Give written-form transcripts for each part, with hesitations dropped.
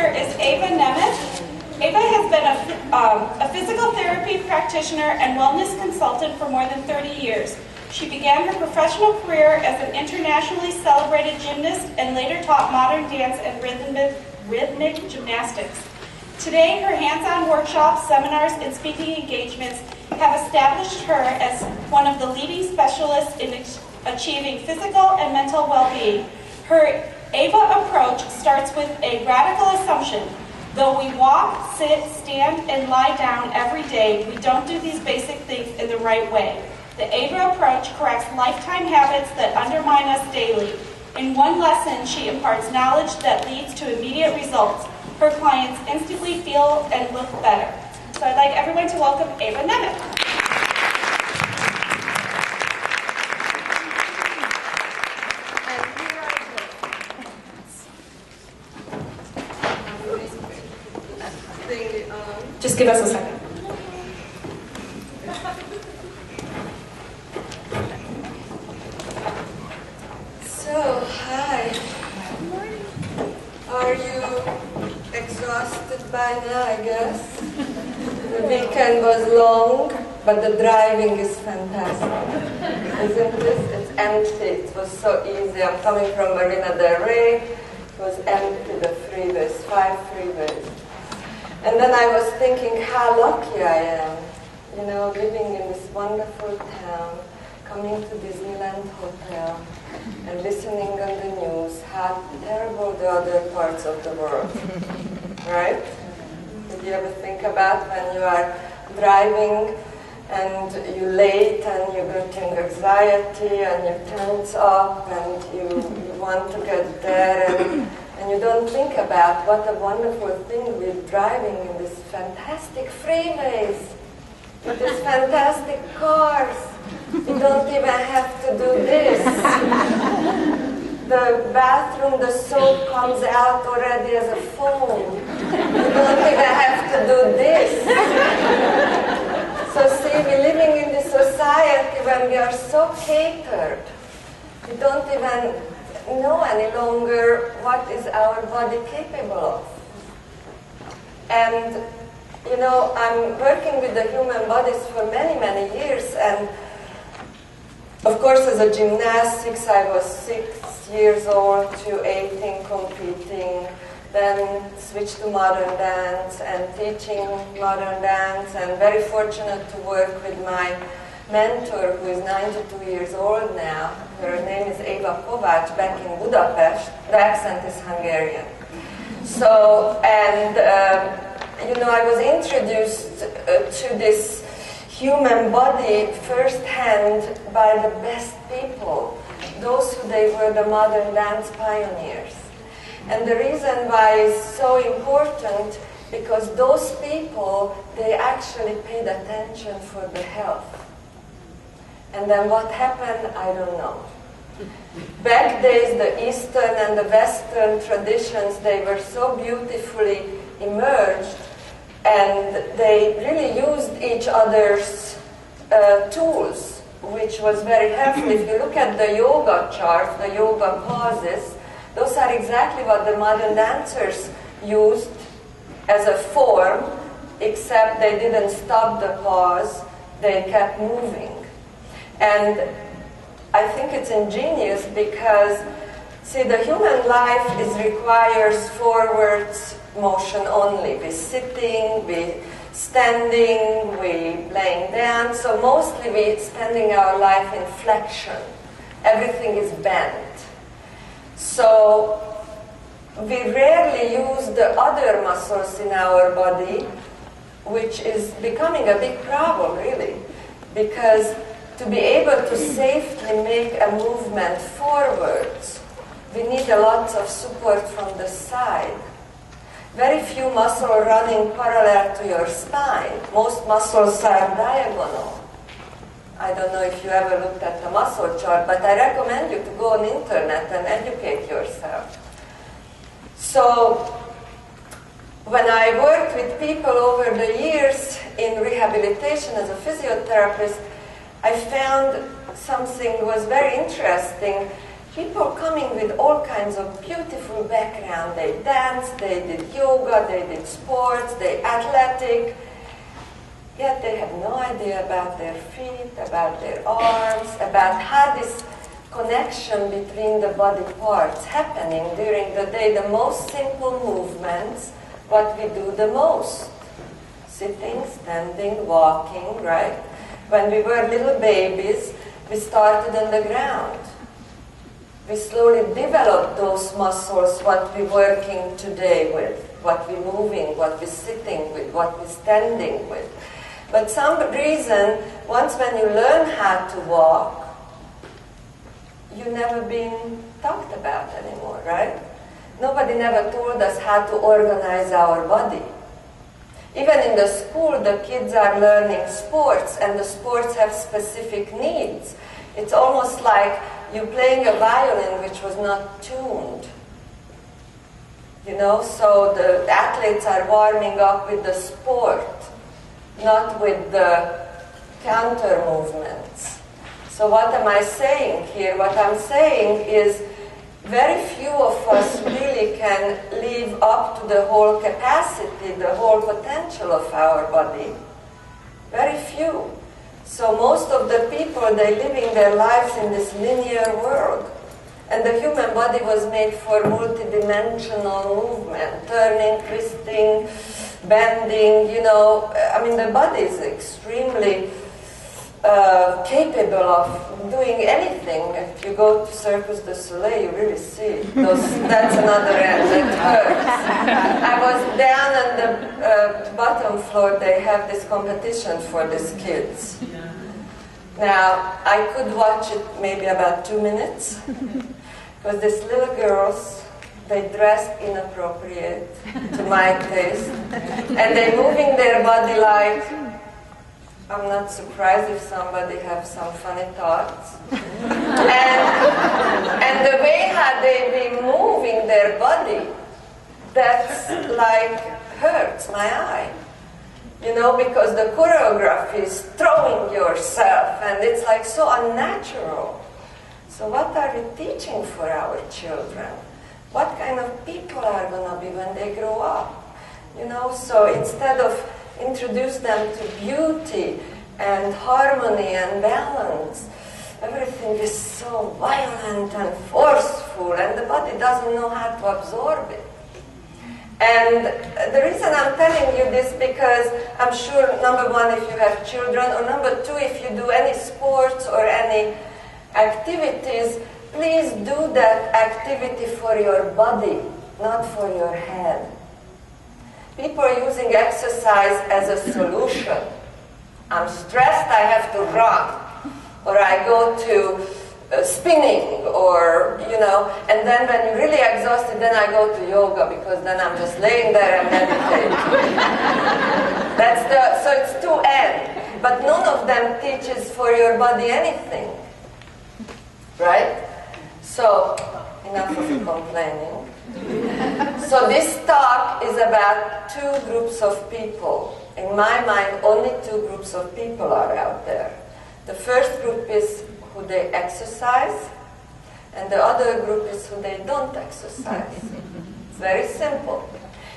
speaker is Eva Nemeth. Eva has been a physical therapy practitioner and wellness consultant for more than 30 years. She began her professional career as an internationally celebrated gymnast and later taught modern dance and rhythmic gymnastics. Today, her hands-on workshops, seminars, and speaking engagements have established her as one of the leading specialists in achieving physical and mental well-being. Her Eva approach starts with a radical assumption. Though we walk, sit, stand, and lie down every day, we don't do these basic things in the right way. The Eva approach corrects lifetime habits that undermine us daily. In one lesson, she imparts knowledge that leads to immediate results. Her clients instantly feel and look better. So I'd like everyone to welcome Eva Nemeth. Just give us a second. So, hi. Are you exhausted by now, I guess? The weekend was long, but the driving is fantastic. Isn't this? It's empty. It was so easy. I'm coming from Marina del Rey. It was empty, the freeways, 5 freeways. And then I was thinking how lucky I am, you know, living in this wonderful town, coming to Disneyland Hotel, and listening on the news how terrible the other parts of the world, right? Did you ever think about when you are driving and you're late and you're getting anxiety and your tense up and you want to get there and you don't think about what a wonderful thing we're driving in these fantastic freeways, with these fantastic cars. You don't even have to do this. The bathroom, the soap comes out already as a foam. You don't even have to do this. So see, we're living in this society when we are so catered. We don't even know any longer what is our body capable of. And, you know, I'm working with the human bodies for many, many years, and of course as a gymnastics I was 6 years old to 18 competing, then switched to modern dance and teaching modern dance, and very fortunate to work with my mentor, who is 92 years old now. Her name is Eva Kovács, back in Budapest. The accent is Hungarian. So, and you know, I was introduced to this human body firsthand by the best people, those who they were the modern dance pioneers. And the reason why it's so important, because those people, they actually paid attention for the health. And then what happened, I don't know. Back days, the Eastern and the Western traditions, they were so beautifully emerged, and they really used each other's tools, which was very helpful. If you look at the yoga chart, the yoga poses, those are exactly what the modern dancers used as a form, except they didn't stop the pose, they kept moving. And I think it's ingenious because, see, the human life requires forward motion only. We're sitting, we're standing, we're laying down, so mostly we're spending our life in flexion. Everything is bent. So we rarely use the other muscles in our body, which is becoming a big problem, really, because to be able to safely make a movement forwards, we need a lot of support from the side. Very few muscles running parallel to your spine. Most muscles are diagonal. I don't know if you ever looked at the muscle chart, but I recommend you to go on the internet and educate yourself. So, when I worked with people over the years in rehabilitation as a physiotherapist, I found something was very interesting. people coming with all kinds of beautiful background. They danced, they did yoga, they did sports, they athletic. Yet they have no idea about their feet, about their arms, about how this connection between the body parts happening during the day, the most simple movements, what we do the most. Sitting, standing, walking, right? When we were little babies, we started on the ground. We slowly developed those muscles, what we're working today with, what we're moving, what we're sitting with, what we're standing with. But some reason, once when you learn how to walk, you've never been talked about anymore, right? Nobody never told us how to organize our body. Even in the school, the kids are learning sports, and the sports have specific needs. It's almost like you playing a violin which was not tuned. You know, so the athletes are warming up with the sport, not with the counter movements. So what am I saying here? What I'm saying is very few of us really can live up to the whole capacity, the whole potential of our body. Very few. So most of the people, they're living their lives in this linear world. And the human body was made for multidimensional movement, turning, twisting, bending, you know. I mean, the body is extremely capable of doing anything. If you go to Circus du Soleil, you really see that's another end. It hurts. I was down on the bottom floor. They have this competition for these kids. Now, I could watch it maybe about 2 minutes, because these little girls, they dressed inappropriate to my taste, and they're moving their body like, I'm not surprised if somebody has some funny thoughts. And the way how they be moving their body, that's like hurts my eye. You know, because the choreography is throwing yourself, and it's like so unnatural. So what are we teaching for our children? What kind of people are going to be when they grow up? You know, so instead of introduce them to beauty and harmony and balance, everything is so violent and forceful, and the body doesn't know how to absorb it. And the reason I'm telling you this, because I'm sure, number one, if you have children, or number two, if you do any sports or any activities, please do that activity for your body, not for your head. People are using exercise as a solution. I'm stressed, I have to run, or I go to spinning, or, you know, and then when you're really exhausted, then I go to yoga, because then I'm just laying there and meditating. So it's two ends, but none of them teaches for your body anything, right? So, enough of complaining. So this talk is about two groups of people. In my mind, only two groups of people are out there. The first group is who they exercise, and the other group is who they don't exercise. It's very simple.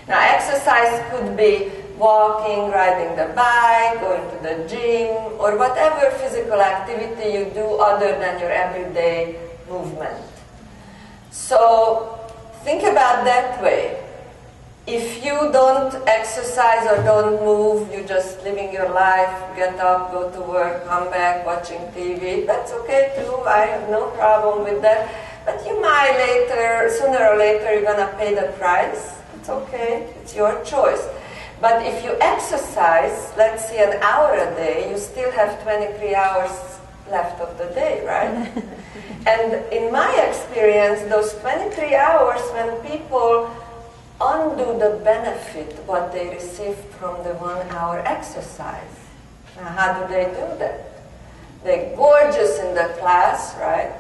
Now, exercise could be walking, riding the bike, going to the gym, or whatever physical activity you do other than your everyday movement. So, think about that way. If you don't exercise or don't move, you're just living your life, get up, go to work, come back, watching TV, that's okay too, I have no problem with that. But you might later, sooner or later, you're going to pay the price. It's okay, it's your choice. But if you exercise, let's say an hour a day, you still have 23 hours left of the day, right? And in my experience, those 23 hours when people undo the benefit what they received from the 1 hour exercise. Now, how do they do that? They're gorgeous in the class, right?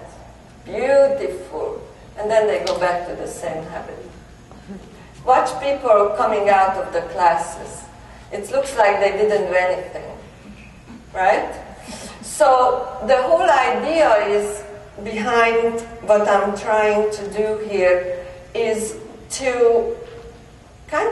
Beautiful. And then they go back to the same habit. Watch people coming out of the classes. It looks like they didn't do anything, right? So the whole idea is behind what I'm trying to do here is to